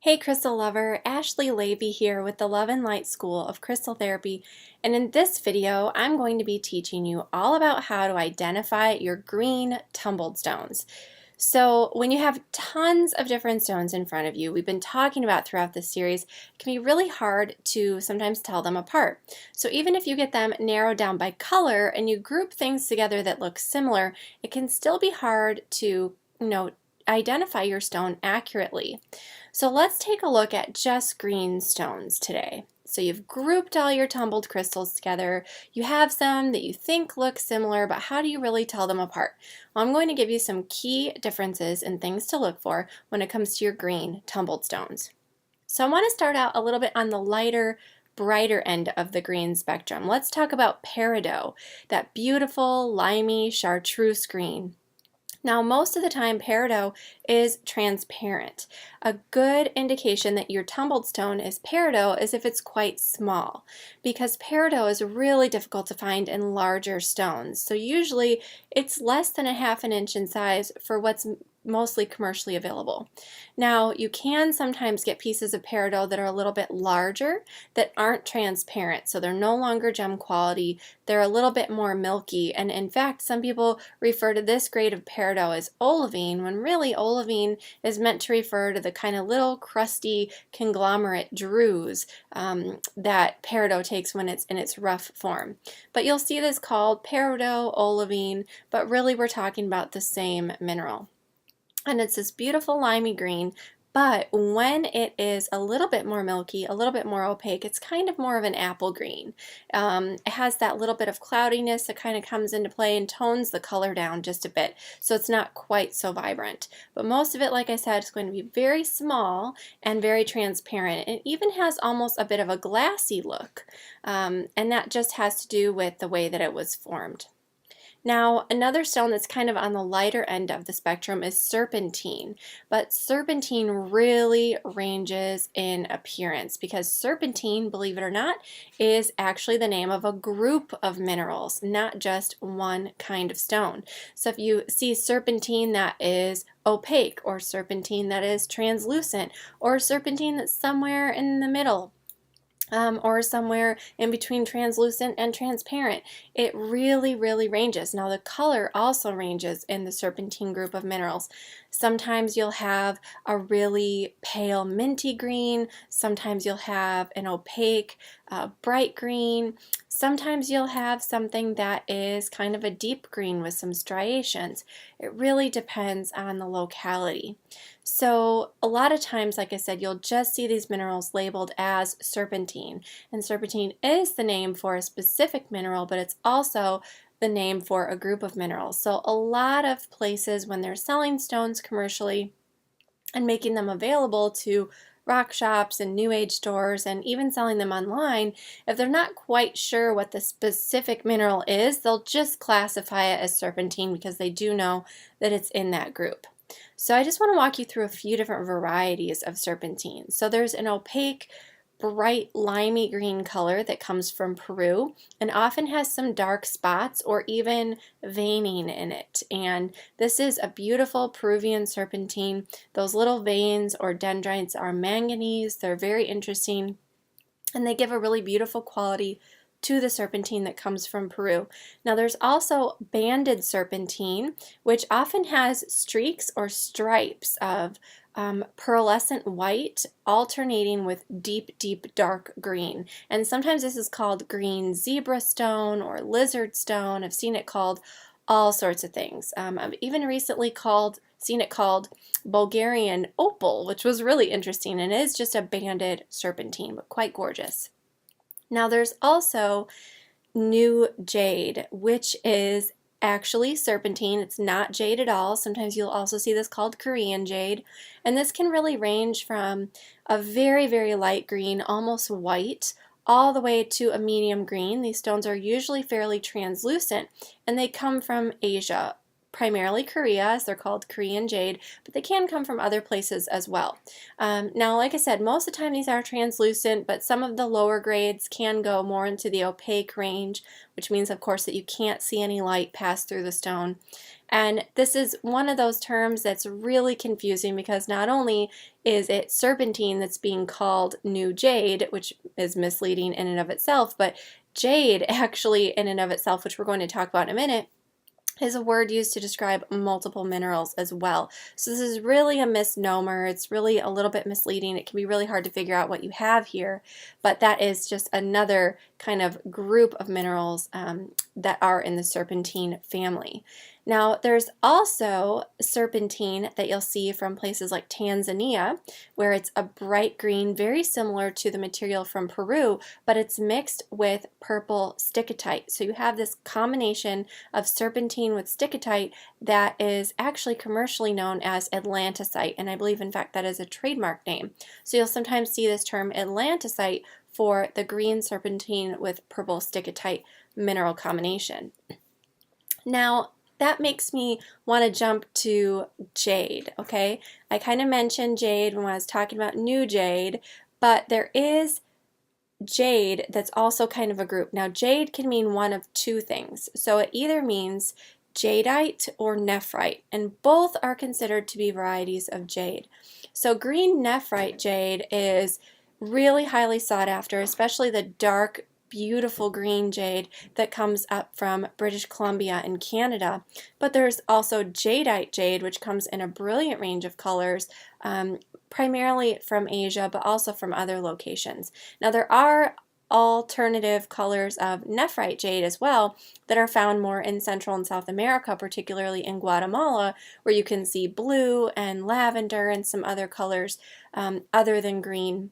Hey Crystal Lover, Ashley Levy here with the Love and Light School of Crystal Therapy, and in this video I'm going to be teaching you all about how to identify your green tumbled stones. So when you have tons of different stones in front of you, we've been talking about throughout this series, it can be really hard to sometimes tell them apart. So even if you get them narrowed down by color and you group things together that look similar, it can still be hard to, identify your stone accurately. So let's take a look at just green stones today. So you've grouped all your tumbled crystals together. You have some that you think look similar, but how do you really tell them apart? Well, I'm going to give you some key differences and things to look for when it comes to your green tumbled stones. So I want to start out a little bit on the lighter, brighter end of the green spectrum. Let's talk about peridot, that beautiful, limey, chartreuse green. Now, most of the time, peridot is transparent. A good indication that your tumbled stone is peridot is if it's quite small, because peridot is really difficult to find in larger stones. So usually it's less than a half an inch in size for what's mostly commercially available. Now, you can sometimes get pieces of peridot that are a little bit larger that aren't transparent, so they're no longer gem quality. They're a little bit more milky, and in fact, some people refer to this grade of peridot as olivine, when really olivine is meant to refer to the kind of little crusty conglomerate druze that peridot takes when it's in its rough form. But you'll see this called peridot, olivine, but really we're talking about the same mineral. And it's this beautiful limey green, but when it is a little bit more milky, a little bit more opaque, it's kind of more of an apple green. It has that little bit of cloudiness that kind of comes into play and tones the color down just a bit, so it's not quite so vibrant. But most of it, like I said, is going to be very small and very transparent. It even has almost a bit of a glassy look, and that just has to do with the way that it was formed. Now, another stone that's kind of on the lighter end of the spectrum is serpentine, but serpentine really ranges in appearance because serpentine, believe it or not, is actually the name of a group of minerals, not just one kind of stone. So if you see serpentine that is opaque, or serpentine that is translucent, or serpentine that's somewhere in the middle, or somewhere in between translucent and transparent. It really, really ranges. Now the color also ranges in the serpentine group of minerals. Sometimes you'll have a really pale minty green, sometimes you'll have an opaque bright green, sometimes you'll have something that is kind of a deep green with some striations. It really depends on the locality. So a lot of times, like I said, you'll just see these minerals labeled as serpentine. And serpentine is the name for a specific mineral, but it's also the name for a group of minerals. So a lot of places, when they're selling stones commercially and making them available to rock shops and new age stores and even selling them online, if they're not quite sure what the specific mineral is, they'll just classify it as serpentine because they do know that it's in that group. So I just want to walk you through a few different varieties of serpentine. So there's an opaque, bright limey green color that comes from Peru and often has some dark spots or even veining in it. And this is a beautiful Peruvian serpentine. Those little veins or dendrites are manganese. They're very interesting and they give a really beautiful quality to the serpentine that comes from Peru. Now there's also banded serpentine, which often has streaks or stripes of pearlescent white alternating with deep, deep dark green. And sometimes this is called green zebra stone or lizard stone. I've seen it called all sorts of things. I've even recently seen it called Bulgarian opal, which was really interesting, and it is just a banded serpentine, but quite gorgeous. Now there's also new jade, which is actually serpentine. It's not jade at all. Sometimes you'll also see this called Korean jade. And this can really range from a very, very light green, almost white, all the way to a medium green. These stones are usually fairly translucent and they come from Asia. primarily Korea, as they're called Korean jade, but they can come from other places as well. Now, like I said, most of the time these are translucent, but some of the lower grades can go more into the opaque range, which means, of course, that you can't see any light pass through the stone. And this is one of those terms that's really confusing because not only is it serpentine that's being called new jade, which is misleading in and of itself, but jade actually in and of itself, which we're going to talk about in a minute, is a word used to describe multiple minerals as well. So this is really a misnomer. It's really a little bit misleading. It can be really hard to figure out what you have here, but that is just another kind of group of minerals that are in the serpentine family. Now, there's also serpentine that you'll see from places like Tanzania, where it's a bright green, very similar to the material from Peru, but it's mixed with purple stickatite. So you have this combination of serpentine with stickatite that is actually commercially known as atlantisite, and I believe, in fact, that is a trademark name. So you'll sometimes see this term atlantisite for the green serpentine with purple stickatite mineral combination. Now, that makes me want to jump to jade, okay? I kind of mentioned jade when I was talking about new jade, but there is jade that's also kind of a group. Now, jade can mean one of two things. So it either means jadeite or nephrite, and both are considered to be varieties of jade. So green nephrite jade is really highly sought after, especially the dark, beautiful green jade that comes up from British Columbia and Canada. But there's also jadeite jade, which comes in a brilliant range of colors, primarily from Asia, but also from other locations. Now, there are alternative colors of nephrite jade as well that are found more in Central and South America, particularly in Guatemala, where you can see blue and lavender and some other colors other than green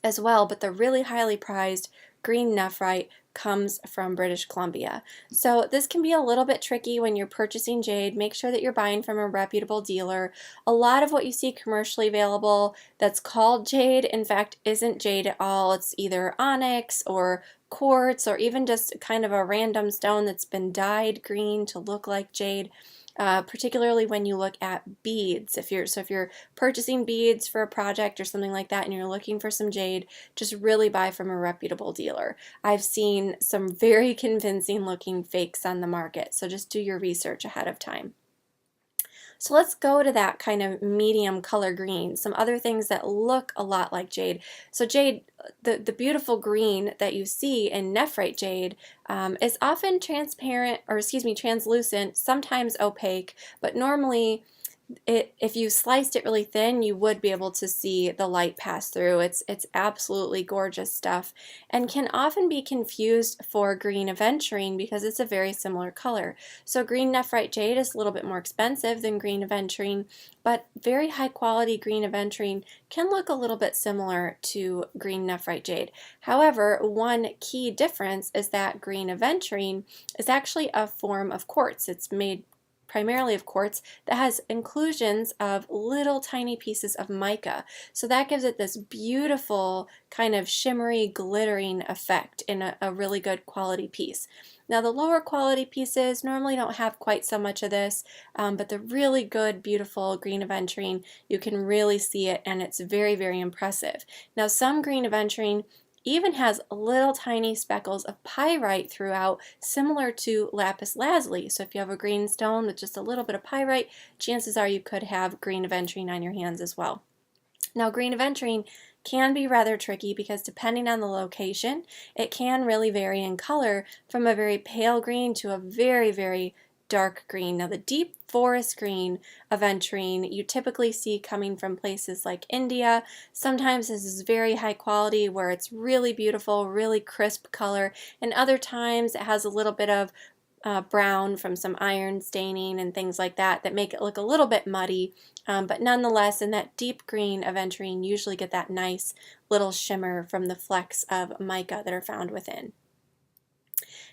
as well. But the really highly prized green nephrite comes from British Columbia. So this can be a little bit tricky when you're purchasing jade. Make sure that you're buying from a reputable dealer. A lot of what you see commercially available that's called jade, in fact, isn't jade at all. It's either onyx or quartz or even just kind of a random stone that's been dyed green to look like jade. Particularly when you look at beads. If you're purchasing beads for a project or something like that and you're looking for some jade, just really buy from a reputable dealer. I've seen some very convincing looking fakes on the market, so just do your research ahead of time. So let's go to that kind of medium color green, some other things that look a lot like jade. So jade, the beautiful green that you see in nephrite jade is often transparent, or excuse me, translucent, sometimes opaque, but normally if you sliced it really thin, you would be able to see the light pass through. It's absolutely gorgeous stuff and can often be confused for green aventurine because it's a very similar color. So green nephrite jade is a little bit more expensive than green aventurine, but very high quality green aventurine can look a little bit similar to green nephrite jade. However, one key difference is that green aventurine is actually a form of quartz. It's made primarily of quartz that has inclusions of little tiny pieces of mica. So that gives it this beautiful kind of shimmery, glittering effect in a really good quality piece. Now the lower quality pieces normally don't have quite so much of this, but the really good, beautiful green aventurine, you can really see it and it's very, very impressive. Now some green aventurine even has little tiny speckles of pyrite throughout, similar to lapis lazuli. So if you have a green stone with just a little bit of pyrite, chances are you could have green aventurine on your hands as well. Now green aventurine can be rather tricky because depending on the location, it can really vary in color from a very pale green to a very, very dark green. Now the deep forest green aventurine you typically see coming from places like India. Sometimes this is very high quality where it's really beautiful, really crisp color, and other times it has a little bit of brown from some iron staining and things like that that make it look a little bit muddy, but nonetheless in that deep green aventurine you usually get that nice little shimmer from the flecks of mica that are found within.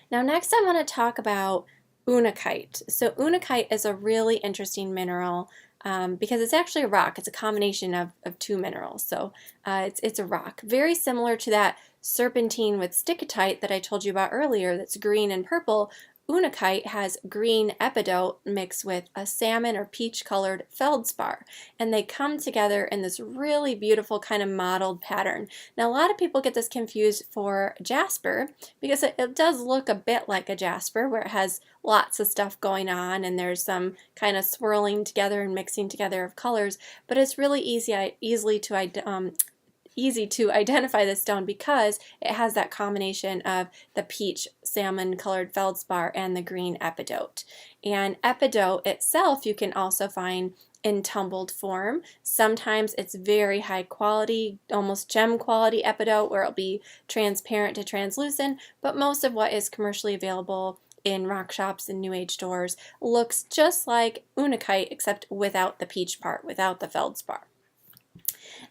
Now next I want to talk about unakite. So unakite is a really interesting mineral because it's actually a rock. It's a combination of two minerals. So it's a rock. Very similar to that serpentine with stickatite that I told you about earlier that's green and purple. unakite has green epidote mixed with a salmon or peach colored feldspar, and they come together in this really beautiful kind of mottled pattern. Now a lot of people get this confused for jasper because it does look a bit like a jasper where it has lots of stuff going on and there's some kind of swirling together and mixing together of colors, but it's really easy to identify this stone because it has that combination of the peach salmon colored feldspar and the green epidote. And epidote itself you can also find in tumbled form. Sometimes it's very high quality, almost gem quality epidote where it'll be transparent to translucent, but most of what is commercially available in rock shops and new age stores looks just like unakite except without the peach part, without the feldspar.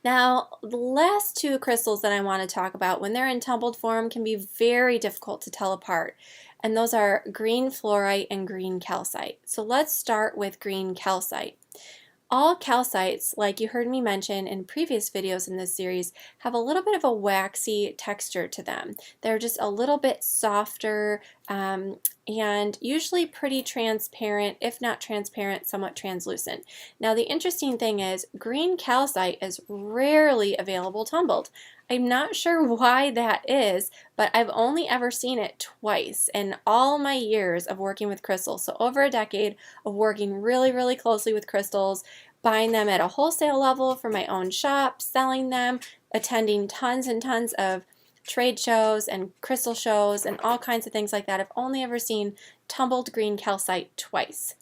Now, the last two crystals that I want to talk about when they're in tumbled form can be very difficult to tell apart, and those are green fluorite and green calcite. So let's start with green calcite. All calcites, like you heard me mention in previous videos in this series, have a little bit of a waxy texture to them. They're just a little bit softer and usually pretty transparent, if not transparent, somewhat translucent. Now the interesting thing is green calcite is rarely available tumbled. I'm not sure why that is, but I've only ever seen it twice in all my years of working with crystals. So over a decade of working really closely with crystals, buying them at a wholesale level for my own shop, selling them, attending tons and tons of trade shows and crystal shows and all kinds of things like that. I've only ever seen tumbled green calcite twice.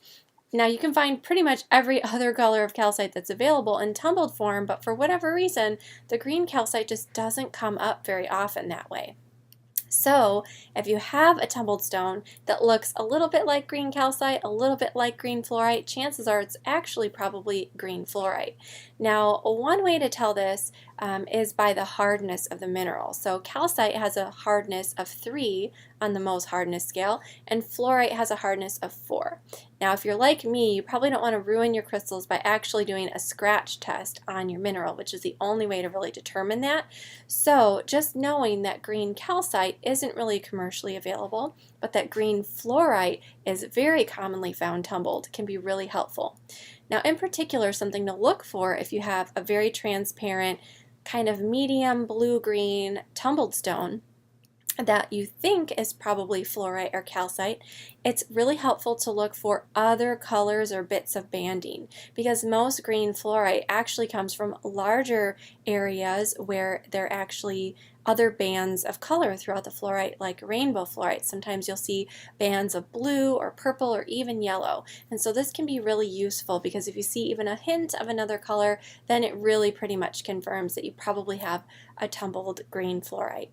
Now you can find pretty much every other color of calcite that's available in tumbled form, but for whatever reason, the green calcite just doesn't come up very often that way. So if you have a tumbled stone that looks a little bit like green calcite, a little bit like green fluorite, chances are it's actually probably green fluorite. Now, one way to tell this is by the hardness of the mineral. So calcite has a hardness of 3 on the Mohs hardness scale, and fluorite has a hardness of 4. Now, if you're like me, you probably don't want to ruin your crystals by actually doing a scratch test on your mineral, which is the only way to really determine that. So just knowing that green calcite isn't really commercially available, but that green fluorite is very commonly found tumbled can be really helpful. Now, in particular, something to look for if you have a very transparent, kind of medium blue-green tumbled stone that you think is probably fluorite or calcite, it's really helpful to look for other colors or bits of banding because most green fluorite actually comes from larger areas where there are actually other bands of color throughout the fluorite, like rainbow fluorite. Sometimes you'll see bands of blue or purple or even yellow. And so this can be really useful because if you see even a hint of another color, then it really pretty much confirms that you probably have a tumbled green fluorite.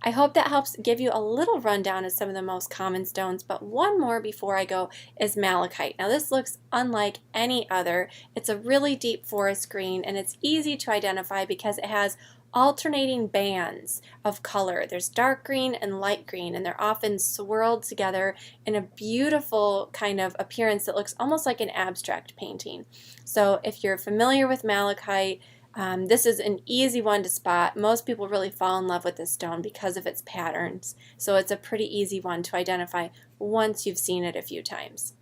I hope that helps give you a little rundown of some of the most common stones, but one more before I go is malachite. Now this looks unlike any other. It's a really deep forest green and it's easy to identify because it has alternating bands of color. There's dark green and light green, and they're often swirled together in a beautiful kind of appearance that looks almost like an abstract painting. So if you're familiar with malachite, this is an easy one to spot. Most people really fall in love with this stone because of its patterns. So it's a pretty easy one to identify once you've seen it a few times.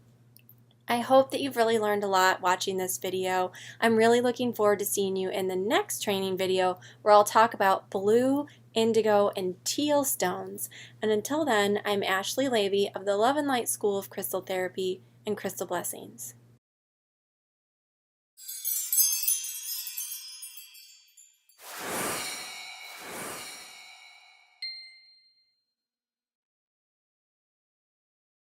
I hope that you've really learned a lot watching this video. I'm really looking forward to seeing you in the next training video where I'll talk about blue, indigo, and teal stones. And until then, I'm Ashley Lavey of the Love and Light School of Crystal Therapy, and Crystal Blessings.